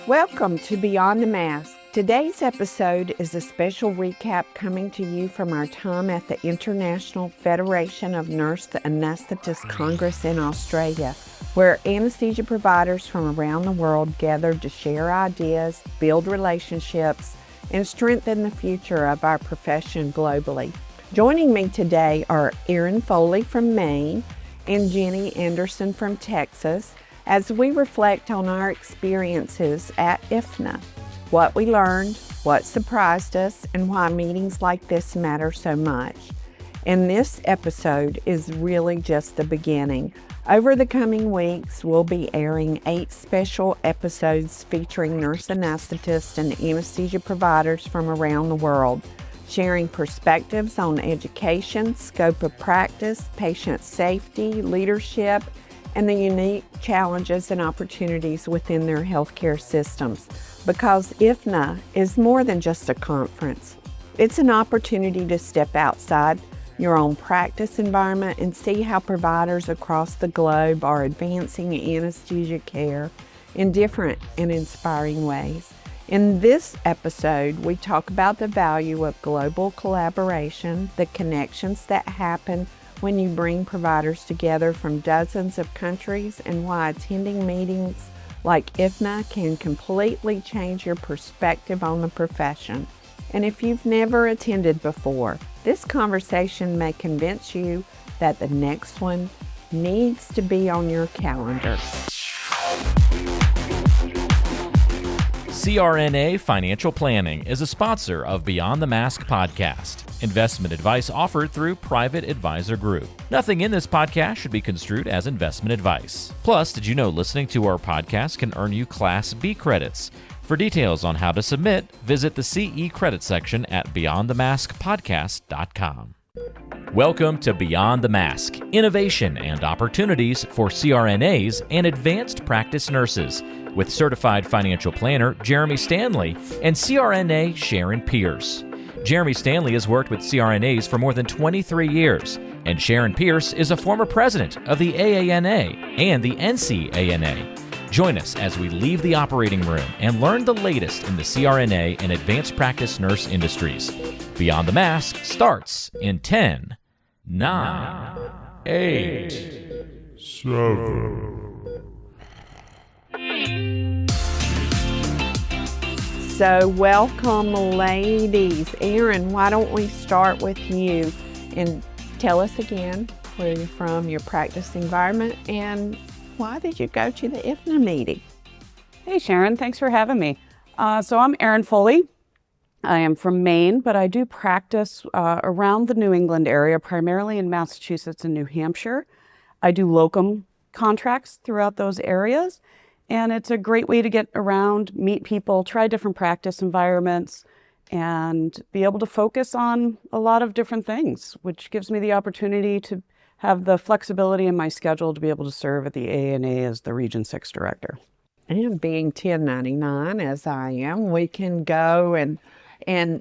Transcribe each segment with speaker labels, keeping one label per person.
Speaker 1: Welcome to Beyond the Mask. Today's episode is a special recap coming to you from our time at the International Federation of Nurse Anesthetists Congress in Australia, where anesthesia providers from around the world gathered to share ideas, build relationships, and strengthen the future of our profession globally. Joining me today are Erin Foley from Maine and Jenny Andersen from Texas as we reflect on our experiences at IFNA, what we learned, what surprised us, and why meetings like this matter so much. And this episode is really just the beginning. Over the coming weeks, we'll be airing 8 special episodes featuring nurse anesthetists and anesthesia providers from around the world, sharing perspectives on education, scope of practice, patient safety, leadership, and the unique challenges and opportunities within their healthcare systems. Because IFNA is more than just a conference. It's an opportunity to step outside your own practice environment and see how providers across the globe are advancing anesthesia care in different and inspiring ways. In this episode, we talk about the value of global collaboration, the connections that happen when you bring providers together from dozens of countries, and why attending meetings like IFNA can completely change your perspective on the profession. And if you've never attended before, this conversation may convince you that the next one needs to be on your calendar.
Speaker 2: CRNA Financial Planning is a sponsor of Beyond the Mask podcast. Investment advice offered through Private Advisor Group. Nothing in this podcast should be construed as investment advice. Plus, did you know listening to our podcast can earn you Class B credits? For details on how to submit, visit the CE credit section at beyondthemaskpodcast.com. Welcome to Beyond the Mask, innovation and opportunities for CRNAs and advanced practice nurses, with certified financial planner Jeremy Stanley and CRNA Sharon Pierce. Jeremy Stanley has worked with CRNAs for more than 23 years, and Sharon Pierce is a former president of the AANA and the NCANA. Join us as we leave the operating room and learn the latest in the CRNA and advanced practice nurse industries. Beyond the Mask starts in 10, 9, 8, 7.
Speaker 1: So welcome, ladies. Erin, why don't we start with you and tell us again where you're from, your practice environment, and why did you go to the IFNA meeting?
Speaker 3: Hey, Sharon. Thanks for having me. So I'm Erin Foley. I am from Maine, but I do practice around the New England area, primarily in Massachusetts and New Hampshire. I do locum contracts throughout those areas, and it's a great way to get around, meet people, try different practice environments, and be able to focus on a lot of different things, which gives me the opportunity to have the flexibility in my schedule to be able to serve at the ANA as the Region 6 Director.
Speaker 1: And being 1099, as I am, we can go and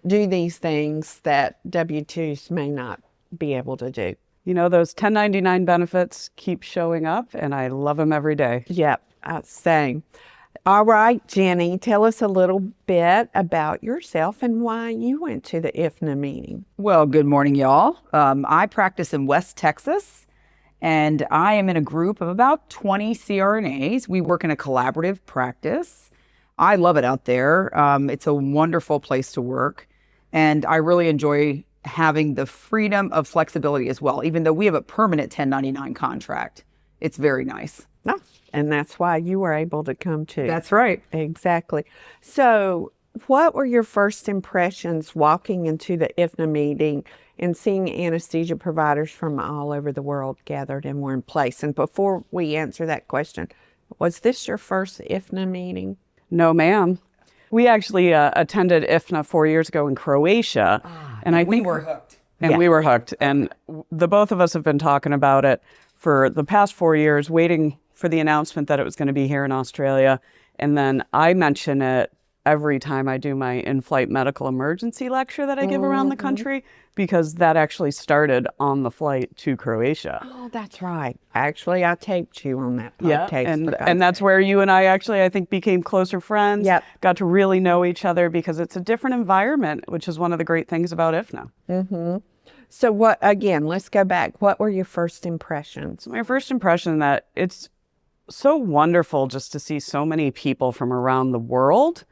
Speaker 1: do these things that W-2s may not be able to do.
Speaker 3: You know, those 1099 benefits keep showing up, and I love them every day.
Speaker 1: Yep, same. All right, Jenny, tell us a little bit about yourself and why you went to the IFNA meeting.
Speaker 4: Well, good morning, y'all. I practice in West Texas, and I am in a group of about 20 CRNAs. We work in a collaborative practice. I love it out there. It's a wonderful place to work, and I really enjoy having the freedom of flexibility as well, even though we have a permanent 1099 contract. It's very nice.
Speaker 1: Oh, and that's why you were able to come too.
Speaker 4: That's right.
Speaker 1: Exactly. So what were your first impressions walking into the IFNA meeting and seeing anesthesia providers from all over the world gathered in one place? And before we answer that question, was this your first IFNA meeting?
Speaker 3: No, ma'am. We actually attended IFNA 4 years ago in Croatia.
Speaker 4: And we were hooked.
Speaker 3: And we were hooked. And the both of us have been talking about it for the past 4 years, waiting for the announcement that it was going to be here in Australia. And then I mentioned it every time I do my in-flight medical emergency lecture that I give around the country, because that actually started on the flight to Croatia.
Speaker 1: Oh, that's right. Actually, I taped you on that
Speaker 3: Yeah,
Speaker 1: podcast.
Speaker 3: and that's where you and I actually, I think, became closer friends.
Speaker 1: Yep.
Speaker 3: Got to really know each other because it's a different environment, which is one of the great things about IFNA.
Speaker 1: So what, again, let's go back. What were your first impressions?
Speaker 3: My first impression that it's so wonderful just to see so many people from around the world.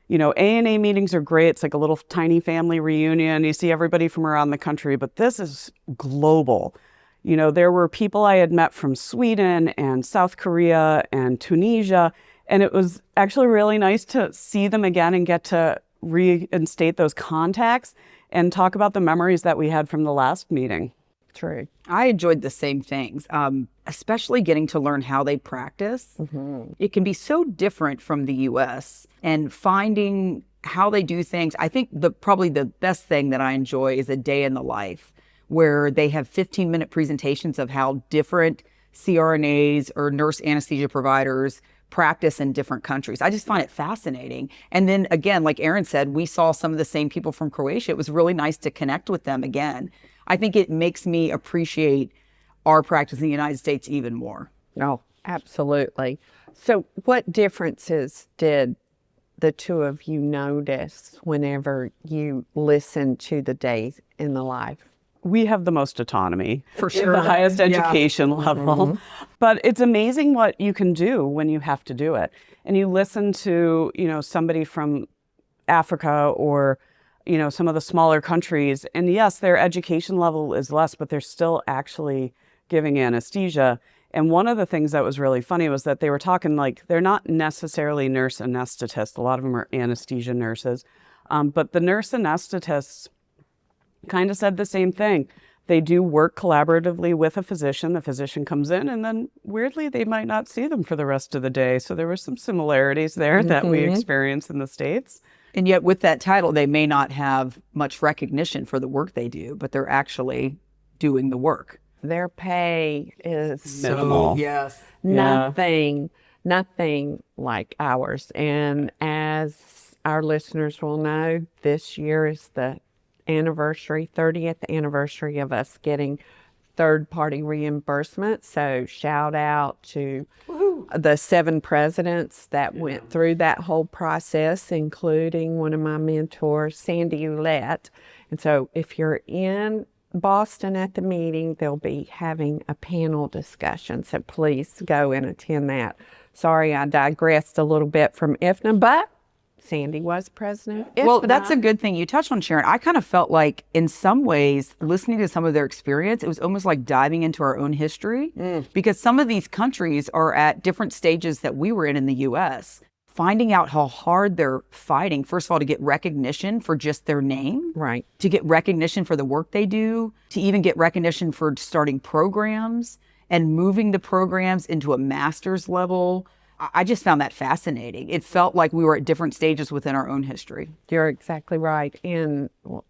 Speaker 3: You know, ANA meetings are great. It's like a little tiny family reunion. You see everybody from around the country, but this is global. You know, there were people I had met from Sweden and South Korea and Tunisia, and it was actually really nice to see them again and get to reinstate those contacts and talk about the memories that we had from the last meeting.
Speaker 1: True.
Speaker 4: I enjoyed the same things, especially getting to learn how they practice. It can be so different from the U.S. and finding how they do things. I think probably the best thing that I enjoy is a day in the life where they have 15-minute presentations of how different CRNAs or nurse anesthesia providers practice in different countries. I just find it fascinating. And then again, like Erin said, we saw some of the same people from Croatia. It was really nice to connect with them again. I think it makes me appreciate our practice in the United States even more.
Speaker 1: Oh, absolutely. So what differences did the two of you notice whenever you listened to the days in the life?
Speaker 3: We have the most autonomy.
Speaker 4: For sure.
Speaker 3: The highest education level. But it's amazing what you can do when you have to do it. And you listen to, you know, somebody from Africa or, you know, some of the smaller countries. And yes, their education level is less, but they're still actually giving anesthesia. And one of the things that was really funny was that they were talking like they're not necessarily nurse anesthetists. A lot of them are anesthesia nurses. But the nurse anesthetists kind of said the same thing. They do work collaboratively with a physician. The physician comes in and then weirdly they might not see them for the rest of the day. So there were some similarities there that we experience in the States.
Speaker 4: And yet with that title, they may not have much recognition for the work they do, but they're actually doing the work.
Speaker 1: Their pay is
Speaker 3: Minimal.
Speaker 4: Yes.
Speaker 1: nothing like ours. And as our listeners will know, this year is the 30th anniversary of us getting third-party reimbursement. So shout out to the 7 presidents that went through that whole process, including one of my mentors, Sandy Ouellette. And so if you're in Boston at the meeting, they'll be having a panel discussion. So please go and attend that. Sorry, I digressed a little bit from IFNA, but Sandy was president.
Speaker 4: Well, that's a good thing you touched on, Sharon. I kind of felt like in some ways, listening to some of their experience, it was almost like diving into our own history because some of these countries are at different stages that we were in the U.S. Finding out how hard they're fighting, first of all, to get recognition for just their name,
Speaker 1: right,
Speaker 4: to get recognition for the work they do, to even get recognition for starting programs and moving the programs into a master's level. I just found that fascinating. It felt like we were at different stages within our own history.
Speaker 1: You're exactly right. And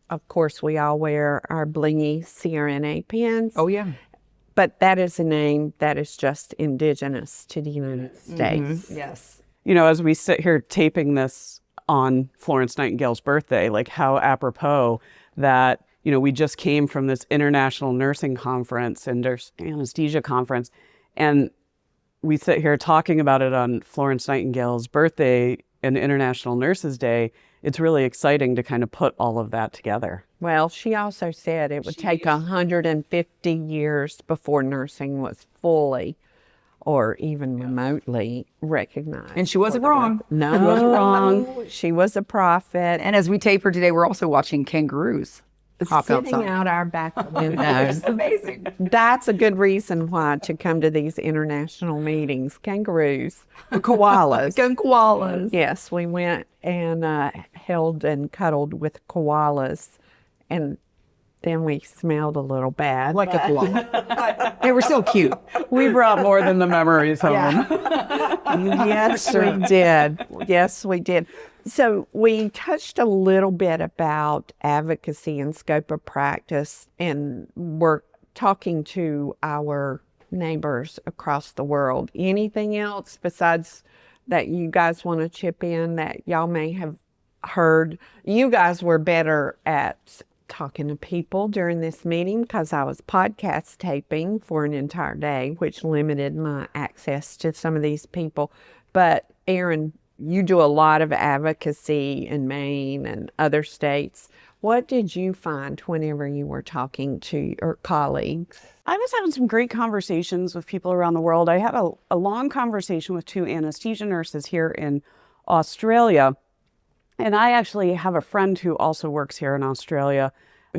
Speaker 1: of course, we all wear our blingy CRNA pins.
Speaker 4: Oh, yeah.
Speaker 1: But that is a name that is just indigenous to the United States.
Speaker 4: Yes.
Speaker 3: You know, as we sit here taping this on Florence Nightingale's birthday, like how apropos that, you know, we just came from this international nursing conference and anesthesia conference, and we sit here talking about it on Florence Nightingale's birthday and International Nurses Day. It's really exciting to kind of put all of that together.
Speaker 1: Well, she also said it would take 150 years before nursing was fully or even remotely recognized.
Speaker 4: And she wasn't wrong.
Speaker 1: No, she wasn't wrong. She was a prophet.
Speaker 4: And as we tape her today, we're also watching kangaroos hop
Speaker 1: sitting
Speaker 4: outside.
Speaker 1: out our back windows.
Speaker 4: Amazing.
Speaker 1: That's a good reason why to come to these international meetings. Kangaroos, koalas.
Speaker 4: Koalas.
Speaker 1: Yes, we went and held and cuddled with koalas, and then we smelled a little bad.
Speaker 4: Like a koala. They were still cute.
Speaker 3: We brought more than the memories home.
Speaker 1: Yes, we did. Yes, we did. So we touched a little bit about advocacy and scope of practice, and we're talking to our neighbors across the world. Anything else besides that you guys want to chip in that y'all may have heard? You guys were better at talking to people during this meeting because I was podcast taping for an entire day, which limited my access to some of these people. But Erin, you do a lot of advocacy in Maine and other states. What did you find whenever you were talking to your colleagues?
Speaker 3: I was having some great conversations with people around the world. I had a long conversation with 2 anesthesia nurses here in Australia. And I actually have a friend who also works here in Australia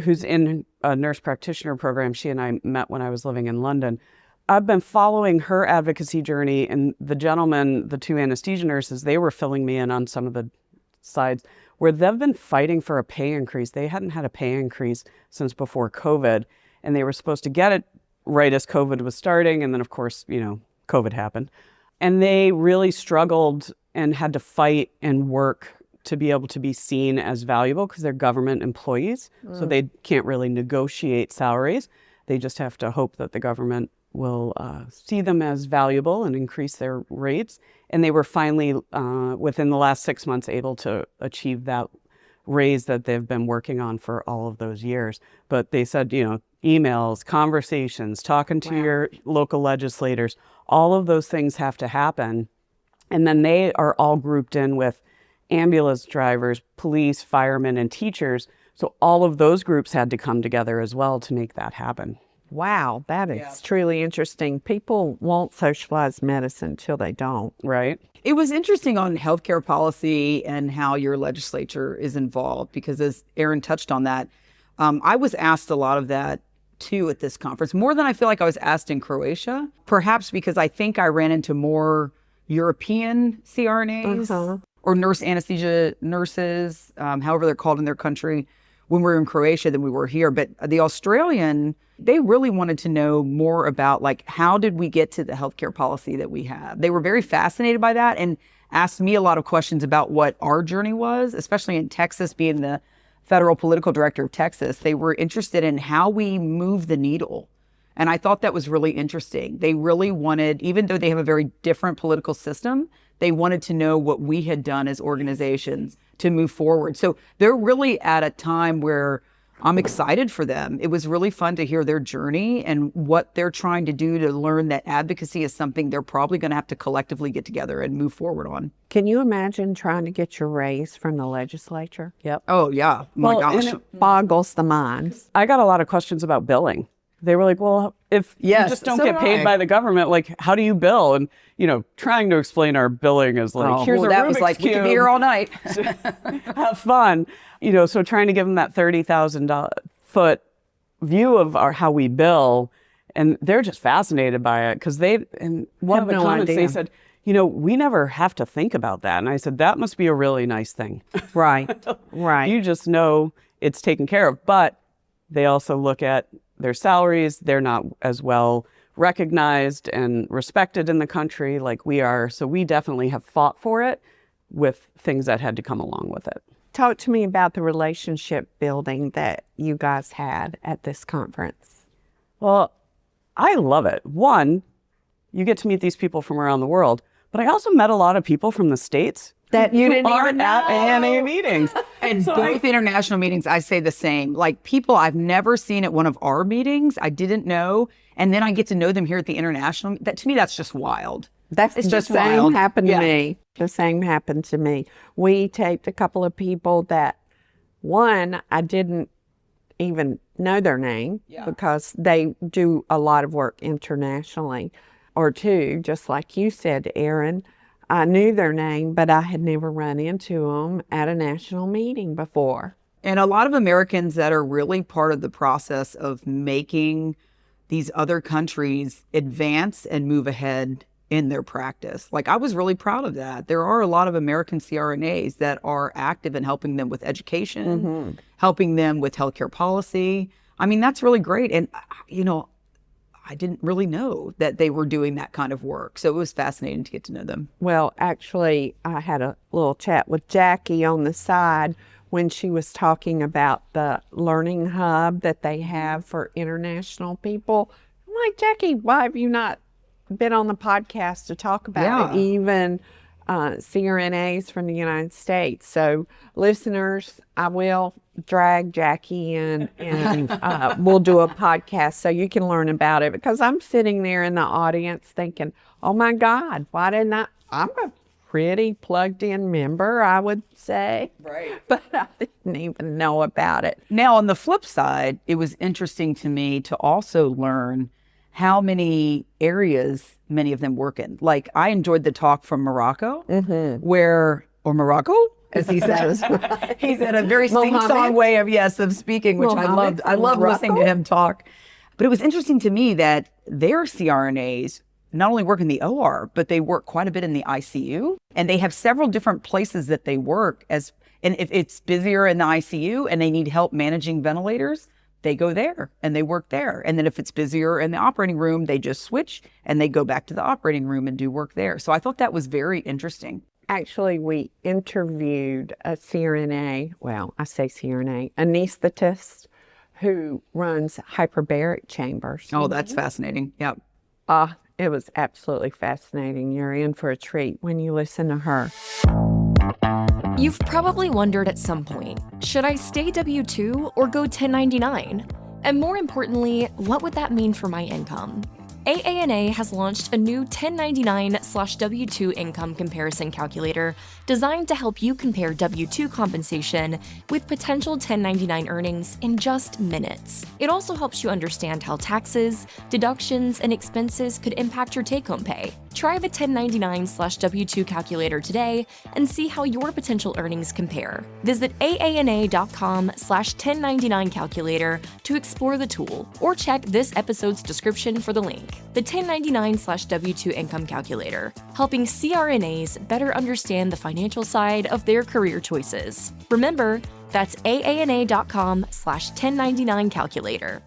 Speaker 3: who's in a nurse practitioner program. She and I met when I was living in London. I've been following her advocacy journey, and the gentlemen, the 2 anesthesia nurses, they were filling me in on some of the sides where they've been fighting for a pay increase. They hadn't had a pay increase since before COVID, and they were supposed to get it right as COVID was starting. And then, of course, COVID happened. And they really struggled and had to fight and work to be able to be seen as valuable because they're government employees. So they can't really negotiate salaries. They just have to hope that the government will see them as valuable and increase their rates. And they were finally, within the last 6 months, able to achieve that raise that they've been working on for all of those years. But they said, emails, conversations, talking to your local legislators, all of those things have to happen. And then they are all grouped in with ambulance drivers, police, firemen, and teachers. So all of those groups had to come together as well to make that happen.
Speaker 1: Wow, that is truly interesting. People won't socialize medicine till they don't.
Speaker 3: Right.
Speaker 4: It was interesting on healthcare policy and how your legislature is involved, because as Erin touched on that, I was asked a lot of that too at this conference, more than I feel like I was asked in Croatia, perhaps because I think I ran into more European CRNAs or nurse anesthesia nurses, however they're called in their country, when we were in Croatia than we were here. But the Australian, they really wanted to know more about, like, how did we get to the healthcare policy that we have? They were very fascinated by that and asked me a lot of questions about what our journey was, especially in Texas, being the federal political director of Texas. They were interested in how we move the needle. And I thought that was really interesting. They really wanted, even though they have a very different political system, they wanted to know what we had done as organizations to move forward. So they're really at a time where I'm excited for them. It was really fun to hear their journey and what they're trying to do to learn that advocacy is something they're probably going to have to collectively get together and move forward on.
Speaker 1: Can you imagine trying to get your raise from the legislature?
Speaker 3: Yep.
Speaker 4: Oh, yeah. My gosh.
Speaker 1: And it boggles the mind.
Speaker 3: I got a lot of questions about billing. They were like, well, if you just don't get paid by the government, like, how do you bill? And, trying to explain our billing is like, here's a
Speaker 4: that
Speaker 3: Rubik's
Speaker 4: was like,
Speaker 3: Cube.
Speaker 4: we could be here all night.
Speaker 3: Have fun. So trying to give them that 30,000 foot view of how we bill. And they're just fascinated by it because one of the comments they said, we never have to think about that. And I said, that must be a really nice thing.
Speaker 1: Right.
Speaker 3: You just know it's taken care of. But they also look at their salaries. They're not as well recognized and respected in the country like we are. So we definitely have fought for it with things that had to come along with it.
Speaker 1: Talk to me about the relationship building that you guys had at this conference.
Speaker 3: Well, I love it. One, you get to meet these people from around the world, but I also met a lot of people from the States
Speaker 1: that you didn't even know
Speaker 3: at ANA meetings.
Speaker 4: And both international meetings, I say the same. Like, people I've never seen at one of our meetings, I didn't know, and then I get to know them here at the international. That, to me, that's just wild.
Speaker 1: It's
Speaker 4: just
Speaker 1: the same
Speaker 4: wild.
Speaker 1: happened to me. The same happened to me. We taped a couple of people that, one, I didn't even know their name because they do a lot of work internationally. Or two, just like you said, Erin, I knew their name, but I had never run into them at a national meeting before.
Speaker 4: And a lot of Americans that are really part of the process of making these other countries advance and move ahead in their practice. Like, I was really proud of that. There are a lot of American CRNAs that are active in helping them with education, helping them with healthcare policy. I mean, that's really great. And, I didn't really know that they were doing that kind of work. So it was fascinating to get to know them.
Speaker 1: Well, actually, I had a little chat with Jackie on the side when she was talking about the learning hub that they have for international people. I'm like, Jackie, why have you not been on the podcast to talk about it? Even CRNAs from the United States. So, listeners, I will drag Jackie in and we'll do a podcast so you can learn about it, because I'm sitting there in the audience thinking, oh my God, why didn't I'm a pretty plugged in member, I would say.
Speaker 4: Right.
Speaker 1: But I didn't even know about it.
Speaker 4: Now, on the flip side, it was interesting to me to also learn how many areas many of them work in. Like, I enjoyed the talk from Morocco, or Morocco, as he says. He said a very sing-song way of speaking, which I loved. I love listening to him talk. But it was interesting to me that their CRNAs not only work in the OR, but they work quite a bit in the ICU. And they have several different places that they work and if it's busier in the ICU and they need help managing ventilators, they go there and they work there. And then if it's busier in the operating room, they just switch and they go back to the operating room and do work there. So I thought that was very interesting.
Speaker 1: Actually, we interviewed a CRNA, well, I say CRNA, anesthetist who runs hyperbaric chambers.
Speaker 4: Oh, that's fascinating. Yep.
Speaker 1: It was absolutely fascinating. You're in for a treat when you listen to her.
Speaker 5: You've probably wondered at some point, should I stay W-2 or go 1099? And more importantly, what would that mean for my income? AANA has launched a new 1099/W-2 income comparison calculator designed to help you compare W-2 compensation with potential 1099 earnings in just minutes. It also helps you understand how taxes, deductions, and expenses could impact your take-home pay. Try the 1099/W-2 calculator today and see how your potential earnings compare. Visit aana.com/1099 calculator to explore the tool, or check this episode's description for the link. The 1099/W-2 income calculator, helping CRNAs better understand the financial side of their career choices. Remember, that's aana.com/1099 calculator.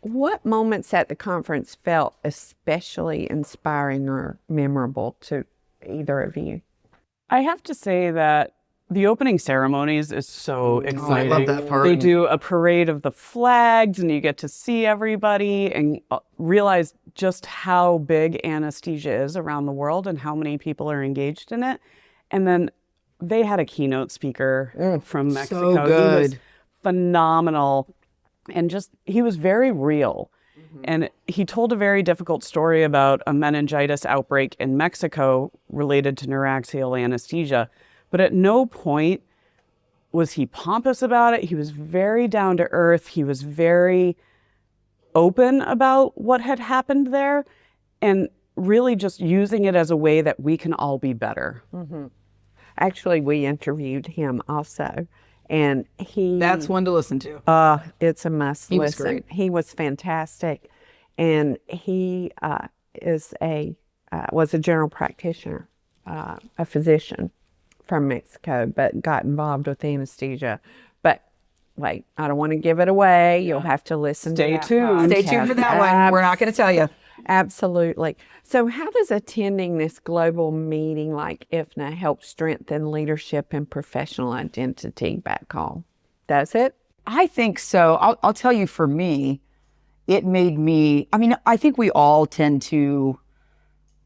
Speaker 1: What moments at the conference felt especially inspiring or memorable to either of you?
Speaker 3: I have to say that the opening ceremonies is so exciting.
Speaker 4: I love that part.
Speaker 3: They do a parade of the flags and you get to see everybody and realize just how big anesthesia is around the world and how many people are engaged in it. And then they had a keynote speaker from Mexico.
Speaker 4: So good.
Speaker 3: He was phenomenal. And he was very real. And he told a very difficult story about a meningitis outbreak in Mexico related to neuraxial anesthesia. But at no point was he pompous about it. He was very down to earth. He was very open about what had happened there and really just using it as a way that we can all be better.
Speaker 1: Actually, we interviewed him also. And
Speaker 4: That's one to listen to.
Speaker 1: it's a must
Speaker 4: He
Speaker 1: listen.
Speaker 4: was great.
Speaker 1: He was fantastic. And he was a general practitioner, a physician from Mexico, but got involved with anesthesia. But wait, I don't want to give it away. You'll have to listen to that
Speaker 3: tuned.
Speaker 4: Stay tuned for that one. We're not going to tell you.
Speaker 1: Absolutely. So how does attending this global meeting like IFNA help strengthen leadership and professional identity back home? Does it?
Speaker 4: I think so. I'll tell you, for me, it made me, I think we all tend to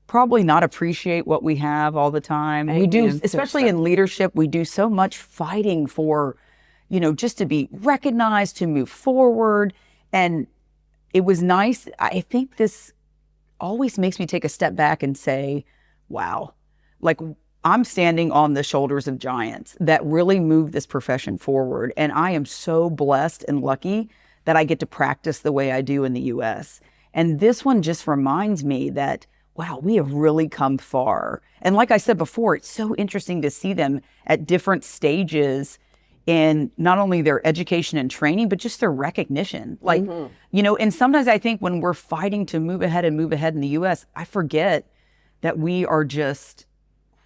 Speaker 4: probably not appreciate what we have all the time. We do,
Speaker 1: Amen.
Speaker 4: especially in leadership, we do so much fighting for, just to be recognized, to move forward. And it was nice. I think this always makes me take a step back and say, wow, like I'm standing on the shoulders of giants that really moved this profession forward. And I am so blessed and lucky that I get to practice the way I do in the US. And this one just reminds me that, wow, we have really come far. And like I said before, it's so interesting to see them at different stages in not only their education and training, but just their recognition. Like, and sometimes I think when we're fighting to move ahead in the US, I forget that we are just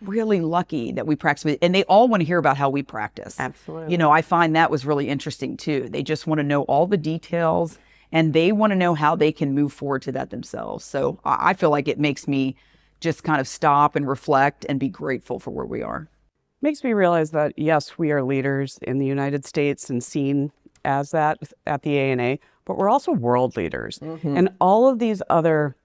Speaker 4: really lucky that we practice with, and they all want to hear about how we practice.
Speaker 1: Absolutely.
Speaker 4: I find that was really interesting too. They just want to know all the details and they want to know how they can move forward to that themselves. So I feel like it makes me just kind of stop and reflect and be grateful for where we are.
Speaker 3: Makes me realize that, yes, we are leaders in the United States and seen as that at the ANA, but we're also world leaders. And all of these other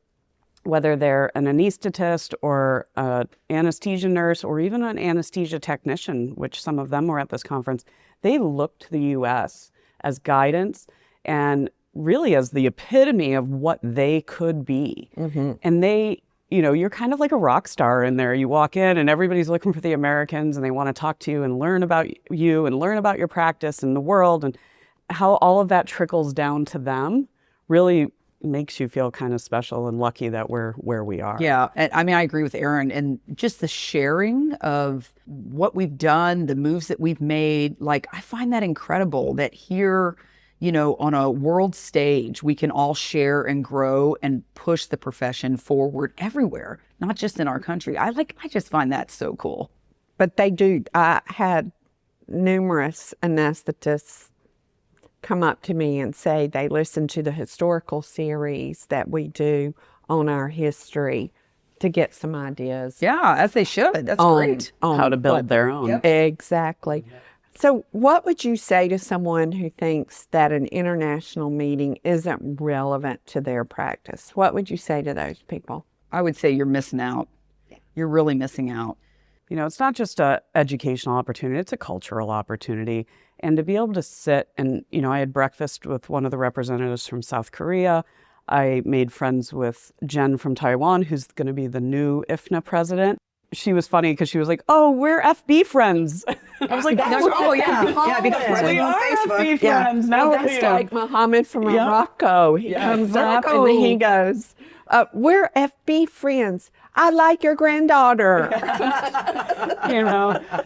Speaker 3: whether they're an anesthetist or an anesthesia nurse or even an anesthesia technician, which some of them were at this conference, they look to the U.S. as guidance and really as the epitome of what they could be. And they, you're kind of like a rock star in there. You walk in and everybody's looking for the Americans and they want to talk to you and learn about you and learn about your practice and the world, and how all of that trickles down to them really makes you feel kind of special and lucky that we're where we are.
Speaker 4: Yeah. And I mean, I agree with Erin, and just the sharing of what we've done, the moves that we've made. Like, I find that incredible that here, on a world stage, we can all share and grow and push the profession forward everywhere, not just in our country. I just find that so cool.
Speaker 1: But they do. I had numerous anesthetists come up to me and say they listen to the historical series that we do on our history to get some ideas.
Speaker 4: Yeah, as they should. That's great.
Speaker 3: How to build their own.
Speaker 4: Yep.
Speaker 1: Exactly. So what would you say to someone who thinks that an international meeting isn't relevant to their practice? What would you say to those people?
Speaker 4: I would say you're missing out. You're really missing out.
Speaker 3: It's not just an educational opportunity, it's a cultural opportunity. And to be able to sit and, I had breakfast with one of the representatives from South Korea. I made friends with Jen from Taiwan, who's going to be the new IFNA president. She was funny because she was like, "Oh, we're FB friends." I was like,
Speaker 4: "Oh yeah, because
Speaker 3: we are FB friends." Now
Speaker 1: that's like Mohammed from Morocco. He comes up and he goes, "We're FB friends. I like your granddaughter."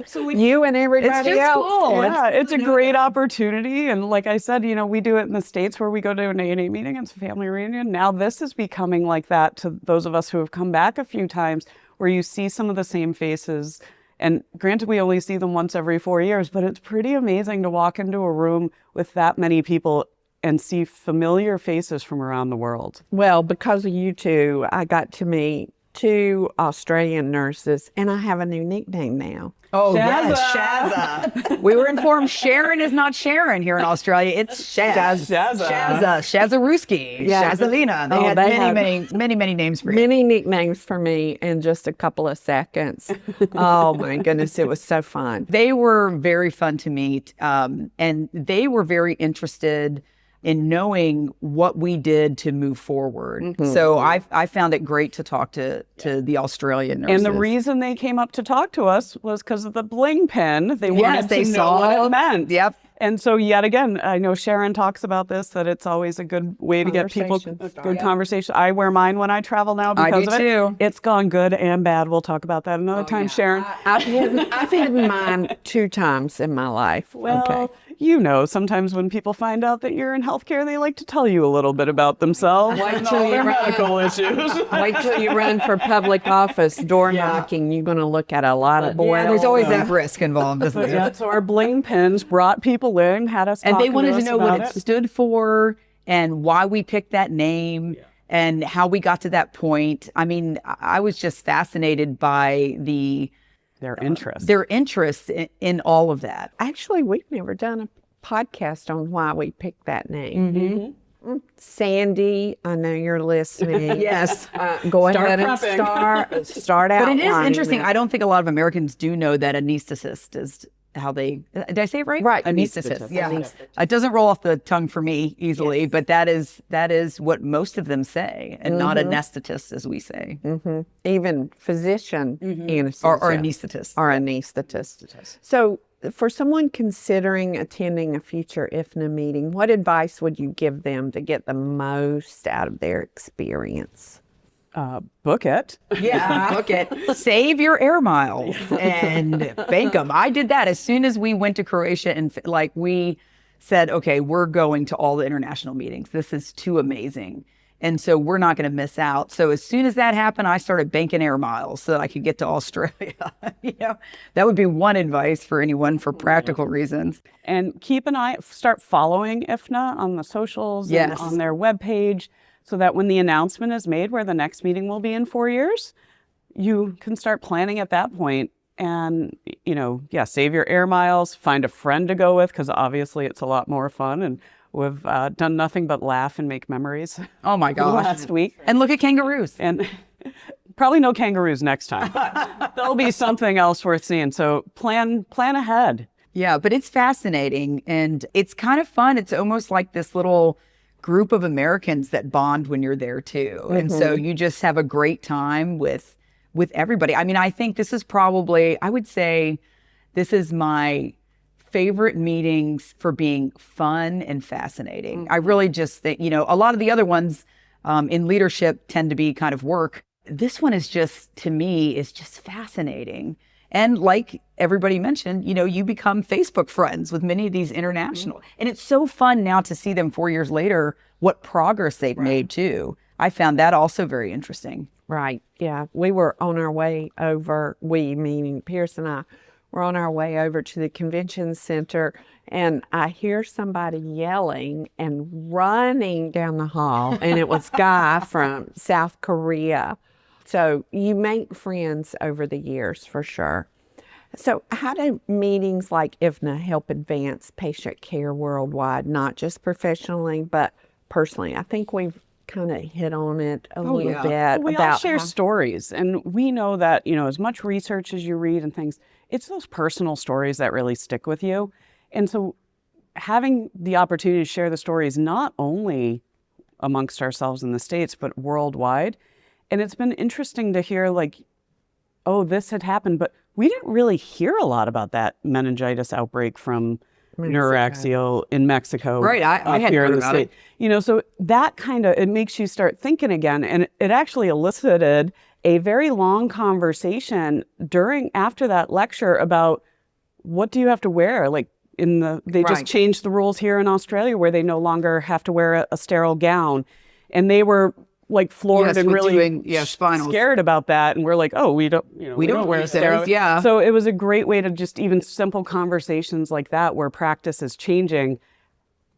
Speaker 3: So
Speaker 1: you and everybody
Speaker 4: it's just
Speaker 1: else.
Speaker 4: Cool.
Speaker 3: Yeah, it's a great opportunity. And like I said, we do it in the States where we go to an ANA meeting. It's a family reunion. Now this is becoming like that to those of us who have come back a few times, where you see some of the same faces. And granted, we only see them once every 4 years, but it's pretty amazing to walk into a room with that many people and see familiar faces from around the world.
Speaker 1: Well, because of you two, I got to meet 2 Australian nurses, and I have a new nickname now.
Speaker 4: Oh,
Speaker 3: Shazza.
Speaker 4: yes, Shazza. We were informed Sharon is not Sharon here in Australia. It's Shaz. Shazzaruski.
Speaker 1: Yeah.
Speaker 4: Shazzalina. They had many names for you.
Speaker 1: Many nicknames for me in just a couple of seconds. Oh my goodness, it was so fun.
Speaker 4: They were very fun to meet, and they were very interested in knowing what we did to move forward. So I found it great to talk to the Australian nurses.
Speaker 3: And the reason they came up to talk to us was because of the bling pin. They wanted to know what it meant.
Speaker 4: Yep.
Speaker 3: And so yet again, I know Sharon talks about this, that it's always a good way to get people a good conversation. I wear mine when I travel now because of it.
Speaker 4: Too.
Speaker 3: It's gone good and bad. We'll talk about that another time, Sharon.
Speaker 1: I've had mine 2 times in my life.
Speaker 3: Well, sometimes when people find out that you're in healthcare, they like to tell you a little bit about themselves and all their medical issues.
Speaker 1: Wait till you run for public office, door knocking. You're going to look at a lot of boys.
Speaker 4: There's always that risk involved, isn't there?
Speaker 3: Yeah, so our bling pins brought people in, had us
Speaker 4: and they
Speaker 3: talking
Speaker 4: wanted to know what
Speaker 3: it
Speaker 4: it stood for and why we picked that name and how we got to that point. I mean, I was just fascinated by
Speaker 3: their interest.
Speaker 4: Their interest in all of that.
Speaker 1: Actually, we've never done a podcast on why we picked that name. Sandy, I know you're listening.
Speaker 4: Yes.
Speaker 1: Go ahead and start out.
Speaker 4: But it is interesting. I don't think a lot of Americans do know that anesthetist is how they, did I say it right?
Speaker 1: Right.
Speaker 4: Anesthetist. Yeah. It doesn't roll off the tongue for me easily, but that is what most of them say, and not anesthetist as we say.
Speaker 1: Even physician anesthesia.
Speaker 4: Or anesthetist.
Speaker 1: Or anesthetist. So for someone considering attending a future IFNA meeting, what advice would you give them to get the most out of their experience?
Speaker 3: Book it.
Speaker 4: Yeah, book it. Save your air miles and bank them. I did that as soon as we went to Croatia, and we said, okay, we're going to all the international meetings. This is too amazing. And so we're not going to miss out. So as soon as that happened, I started banking air miles so that I could get to Australia. That would be one advice for anyone for practical reasons.
Speaker 3: And keep an eye, start following IFNA on the socials and on their webpage, so that when the announcement is made where the next meeting will be in 4 years, you can start planning at that point. And, save your air miles, find a friend to go with, because obviously it's a lot more fun. And We've done nothing but laugh and make memories.
Speaker 4: Oh my gosh.
Speaker 3: Last week.
Speaker 4: And look at kangaroos.
Speaker 3: And probably no kangaroos next time. There'll be something else worth seeing. So plan ahead.
Speaker 4: Yeah, but it's fascinating and it's kind of fun. It's almost like this little group of Americans that bond when you're there too. And so you just have a great time with everybody. I mean, I think this is probably, I would say this is my favorite meetings for being fun and fascinating. I really just think, a lot of the other ones in leadership tend to be kind of work. This one is just, to me, is just fascinating. And like everybody mentioned, you become Facebook friends with many of these international. And it's so fun now to see them 4 years later, what progress they've made too. I found that also very interesting.
Speaker 1: Right. Yeah. We were on our way over, we meaning Pierce and I, were on our way over to the convention center, and I hear somebody yelling and running down the hall, and it was Guy from South Korea. So you make friends over the years for sure. So how do meetings like IFNA help advance patient care worldwide, not just professionally, but personally? I think we've kind of hit on it a little bit.
Speaker 3: We all share stories, and we know that, as much research as you read and things, it's those personal stories that really stick with you. And so having the opportunity to share the stories not only amongst ourselves in the States, but worldwide. And it's been interesting to hear this had happened, but we didn't really hear a lot about that meningitis outbreak from neuraxial in Mexico.
Speaker 4: Right, I hadn't
Speaker 3: here
Speaker 4: heard
Speaker 3: in the
Speaker 4: about it.
Speaker 3: state. So that it makes you start thinking again. And it actually elicited a very long conversation after that lecture about what do you have to wear? They just changed the rules here in Australia where they no longer have to wear a sterile gown. And they were floored and really scared about that. And we're like, oh, we don't wear sterile.
Speaker 4: Yeah.
Speaker 3: So it was a great way to just even simple conversations like that where practice is changing,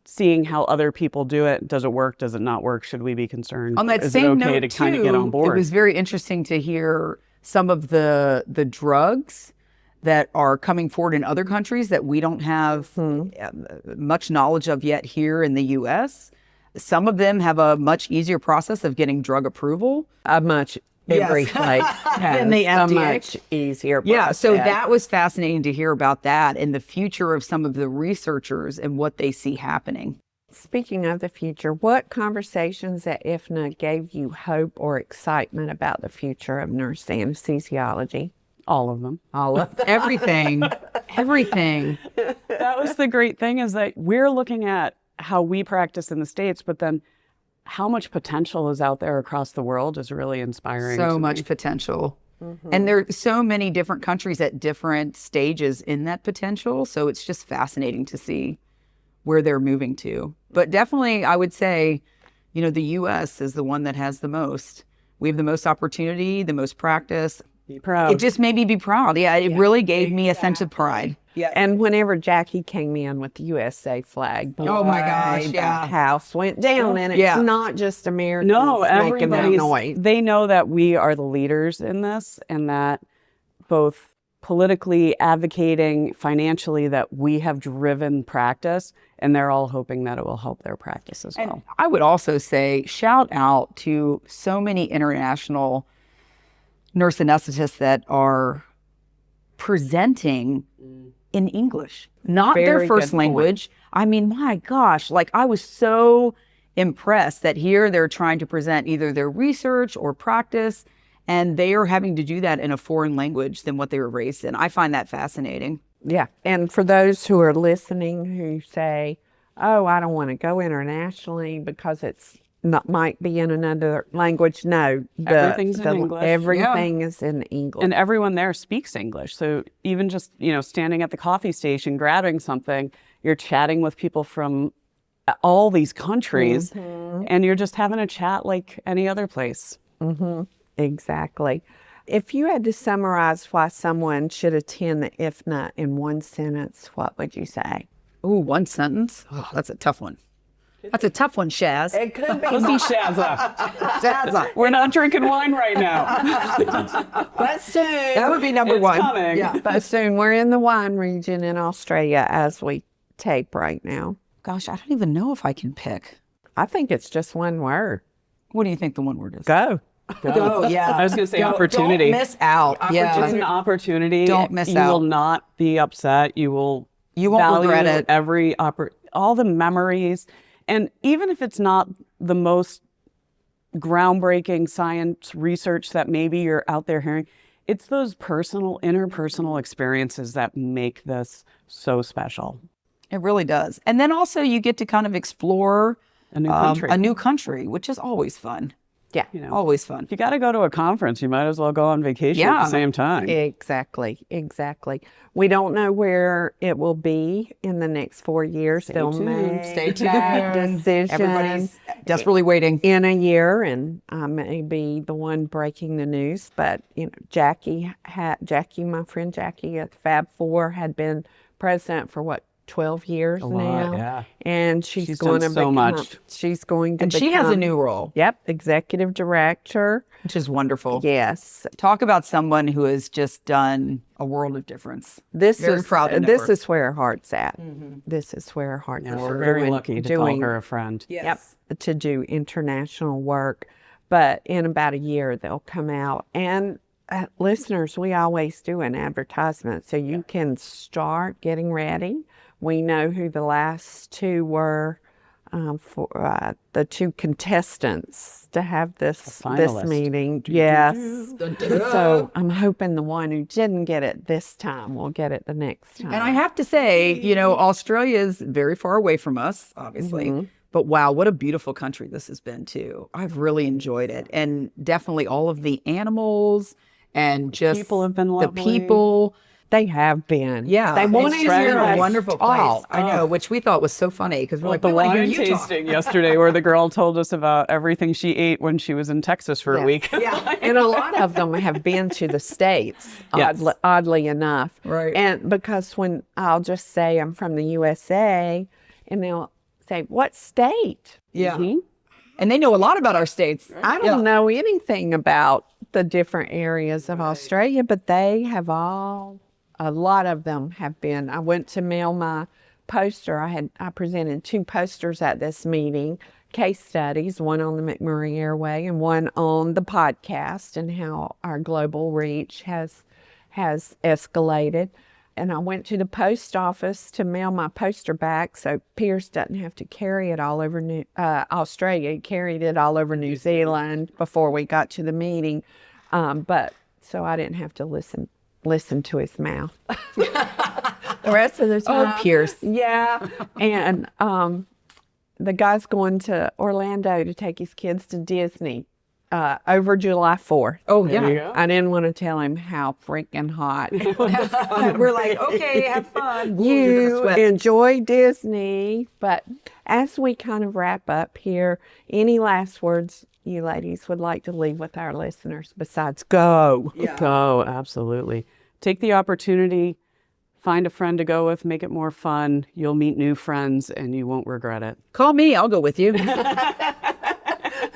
Speaker 3: seeing how other people do it. Does it work? Does it not work? Should we be concerned?
Speaker 4: On that
Speaker 3: is
Speaker 4: same
Speaker 3: it okay
Speaker 4: note,
Speaker 3: to kind of get on board?
Speaker 4: It was very interesting to hear some of the drugs that are coming forward in other countries that we don't have much knowledge of yet here in the U.S. Some of them have a much easier process of getting drug approval.
Speaker 1: Every place has
Speaker 4: the
Speaker 1: a
Speaker 4: FDA.
Speaker 1: much easier process.
Speaker 4: Yeah, so that was fascinating to hear about that and the future of some of the researchers and what they see happening.
Speaker 1: Speaking of the future, what conversations at IFNA gave you hope or excitement about the future of nurse anesthesiology?
Speaker 3: All of them.
Speaker 1: All of them.
Speaker 4: Everything.
Speaker 3: That was the great thing, is that we're looking at how we practice in the States, but then how much potential is out there across the world is really inspiring.
Speaker 4: So much potential. And there are so many different countries at different stages in that potential. So it's just fascinating to see where they're moving to. But definitely, I would say, the U.S. is the one that has the most. We have the most opportunity, the most practice.
Speaker 3: Be proud.
Speaker 4: It just made me be proud. Yeah, it really gave me a sense of pride.
Speaker 1: Yeah. And whenever Jackie came in with the USA flag,
Speaker 4: oh my gosh,
Speaker 1: the house went down, and it's not just Americans making that noise.
Speaker 3: They know that we are the leaders in this, and that both politically advocating, financially, that we have driven practice, and they're all hoping that it will help their practice as well.
Speaker 4: And I would also say, shout out to so many international nurse anesthetists that are presenting in English, not their first language. I mean, my gosh, I was so impressed that here they're trying to present either their research or practice, and they are having to do that in a foreign language than what they were raised in. I find that fascinating.
Speaker 1: Yeah. And for those who are listening who say, oh, I don't want to go internationally because it's might be in another language. No,
Speaker 3: everything's in English.
Speaker 1: Everything is in English.
Speaker 3: And everyone there speaks English. So even just, standing at the coffee station, grabbing something, you're chatting with people from all these countries, and you're just having a chat like any other place.
Speaker 1: Exactly. If you had to summarize why someone should attend the IFNA in one sentence, what would you say?
Speaker 4: Ooh, one sentence? Oh, that's a tough one. That's a tough one, Shaz.
Speaker 1: It could be.
Speaker 3: Let's see Shazza. We're not drinking wine right now.
Speaker 1: But soon.
Speaker 4: That would be number one.
Speaker 3: Coming.
Speaker 1: Yeah, but soon. We're in the wine region in Australia as we tape right now.
Speaker 4: Gosh, I don't even know if I can pick.
Speaker 1: I think it's just one word.
Speaker 4: What do you think the one word is?
Speaker 1: Go.
Speaker 4: Go, yeah.
Speaker 3: I was going to say opportunity.
Speaker 4: Don't miss out.
Speaker 3: It's an opportunity.
Speaker 4: Don't miss
Speaker 3: you
Speaker 4: out.
Speaker 3: You will not be upset. You won't
Speaker 4: regret it.
Speaker 3: All the memories. And even if it's not the most groundbreaking science research that maybe you're out there hearing, it's those interpersonal experiences that make this so special.
Speaker 4: It really does. And then also you get to kind of explore
Speaker 3: A new country.
Speaker 4: which is always fun.
Speaker 1: Yeah.
Speaker 4: Always fun.
Speaker 3: If you got to go to a conference, you might as well go on vacation at the same time.
Speaker 1: Exactly. We don't know where it will be in the next 4 years. They'll make decisions.
Speaker 4: Everybody's desperately waiting.
Speaker 1: In a year, and I may be the one breaking the news, but Jackie, my friend Jackie at Fab 4 had been president for 12 years now.
Speaker 3: Yeah.
Speaker 1: And she's going to
Speaker 3: so much.
Speaker 1: She's going to
Speaker 4: And she has a new role.
Speaker 1: Yep, executive director.
Speaker 4: Which is wonderful.
Speaker 1: Yes.
Speaker 4: Talk about someone who has just done a world of difference.
Speaker 1: Very proud of
Speaker 4: this
Speaker 1: is where her heart's at. This is where her heart's at.
Speaker 3: We're very lucky to call her a friend.
Speaker 4: Yes.
Speaker 1: Yep, to do international work. But in about a year, they'll come out. And listeners, we always do an advertisement, so you can start getting ready. We know who the last two were for the two contestants to have this meeting. Yes. So I'm hoping the one who didn't get it this time will get it the next time.
Speaker 4: And I have to say, Australia is very far away from us, obviously. But wow, what a beautiful country this has been too. I've really enjoyed it. And definitely all of the animals and just
Speaker 3: people have been lovely.
Speaker 4: The people.
Speaker 1: They have been.
Speaker 4: Yeah.
Speaker 1: They wanted to hear
Speaker 4: a
Speaker 1: us
Speaker 4: wonderful
Speaker 1: talk.
Speaker 4: place. I know, which we thought was so funny because we're like,
Speaker 3: the
Speaker 4: we want to hear
Speaker 3: wine
Speaker 4: you talk.
Speaker 3: tasting yesterday where the girl told us about everything she ate when she was in Texas for a week.
Speaker 1: Yeah. And a lot of them have been to the States, oddly enough.
Speaker 4: Right.
Speaker 1: And because when I'll just say I'm from the USA, and they'll say, what state?
Speaker 4: Yeah. And they know a lot about our states.
Speaker 1: I don't know anything about the different areas of Australia, but they have a lot of them have been. I went to mail my poster. I presented 2 posters at this meeting, case studies, one on the McMurray Airway and one on the podcast and how our global reach has escalated. And I went to the post office to mail my poster back so Pierce doesn't have to carry it all over Australia. He carried it all over New Zealand before we got to the meeting. But so I didn't have to listen to his mouth. The rest of the time.
Speaker 4: Oh, Pierce.
Speaker 1: Yeah. And the guy's going to Orlando to take his kids to Disney over July 4th.
Speaker 4: Oh, yeah.
Speaker 1: I didn't want to tell him how freaking hot.
Speaker 4: We're like, okay, have fun.
Speaker 1: You enjoy Disney. But as we kind of wrap up here, any last words you ladies would like to leave with our listeners besides go?
Speaker 4: Yeah.
Speaker 3: Go, absolutely. Take the opportunity, find a friend to go with, make it more fun. You'll meet new friends and you won't regret it.
Speaker 4: Call me, I'll go with you.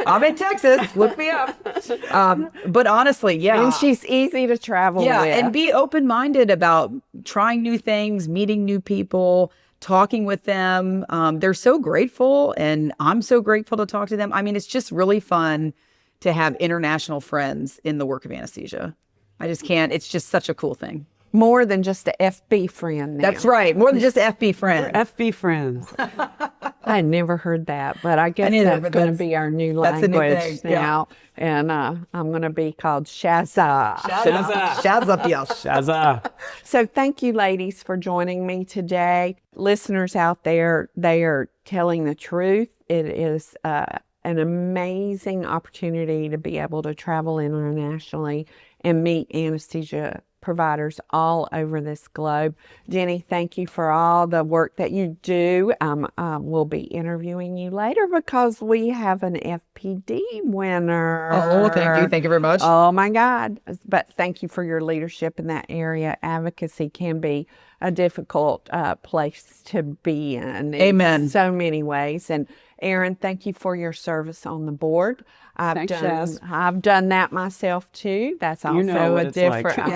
Speaker 4: I'm in Texas. Look me up. But honestly, yeah.
Speaker 1: And she's easy to travel with.
Speaker 4: And be open-minded about trying new things, meeting new people, talking with them. They're so grateful, and I'm so grateful to talk to them. I mean, it's just really fun to have international friends in the work of anesthesia. I just can't. It's just such a cool thing.
Speaker 1: More than just a FB friend now.
Speaker 4: That's right. More than just FB friend.
Speaker 3: FB friends.
Speaker 1: I had never heard that, but I guess that's going to be our new language now. Yeah. And I'm going to be called Shazza.
Speaker 4: Shazza.
Speaker 3: Shazza.
Speaker 1: So thank you, ladies, for joining me today. Listeners out there, they are telling the truth. It is an amazing opportunity to be able to travel internationally and meet anesthesia providers all over this globe. Jenny, thank you for all the work that you do. We'll be interviewing you later because we have an FPD winner.
Speaker 4: Oh, thank you. Thank you very much.
Speaker 1: Oh, my God. But thank you for your leadership in that area. Advocacy can be a difficult place to be in.
Speaker 4: Amen.
Speaker 1: In so many ways. And Erin, thank you for your service on the board.
Speaker 3: Thanks, Jazz.
Speaker 1: I've done that myself too. That's also
Speaker 3: You know what
Speaker 1: a
Speaker 3: it's like.
Speaker 1: different.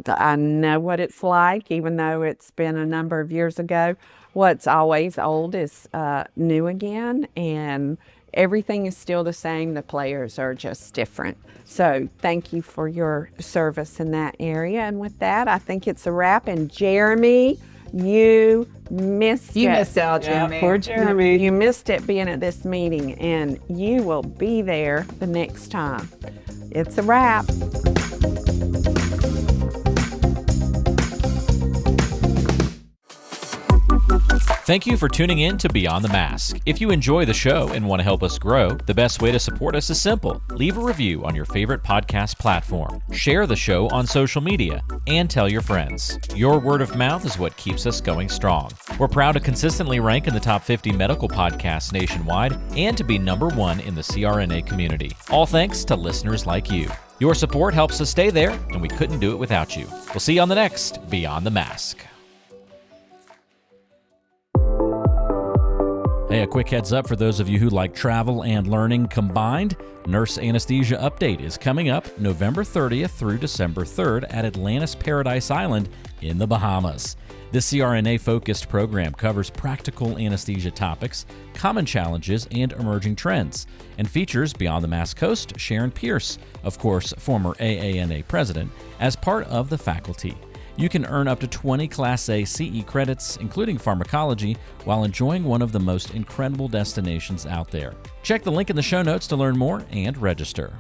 Speaker 1: I know what it's like, even though it's been a number of years ago. What's always old is new again, and everything is still the same. The players are just different. So thank you for your service in that area. And with that, I think it's a wrap. And Jeremy, you missed
Speaker 4: out, Jeremy.
Speaker 3: Poor Jeremy.
Speaker 1: You missed it being at this meeting, and you will be there the next time. It's a wrap.
Speaker 2: Thank you for tuning in to Beyond the Mask. If you enjoy the show and want to help us grow, the best way to support us is simple. Leave a review on your favorite podcast platform, share the show on social media, and tell your friends. Your word of mouth is what keeps us going strong. We're proud to consistently rank in the top 50 medical podcasts nationwide and to be #1 in the CRNA community. All thanks to listeners like you. Your support helps us stay there, and we couldn't do it without you. We'll see you on the next Beyond the Mask. Hey, a quick heads up for those of you who like travel and learning combined. Nurse Anesthesia Update is coming up November 30th through December 3rd at Atlantis Paradise Island in the Bahamas. This CRNA-focused program covers practical anesthesia topics, common challenges, and emerging trends, and features Beyond the Mask host Sharon Pierce, of course, former AANA president, as part of the faculty. You can earn up to 20 Class A CE credits, including pharmacology, while enjoying one of the most incredible destinations out there. Check the link in the show notes to learn more and register.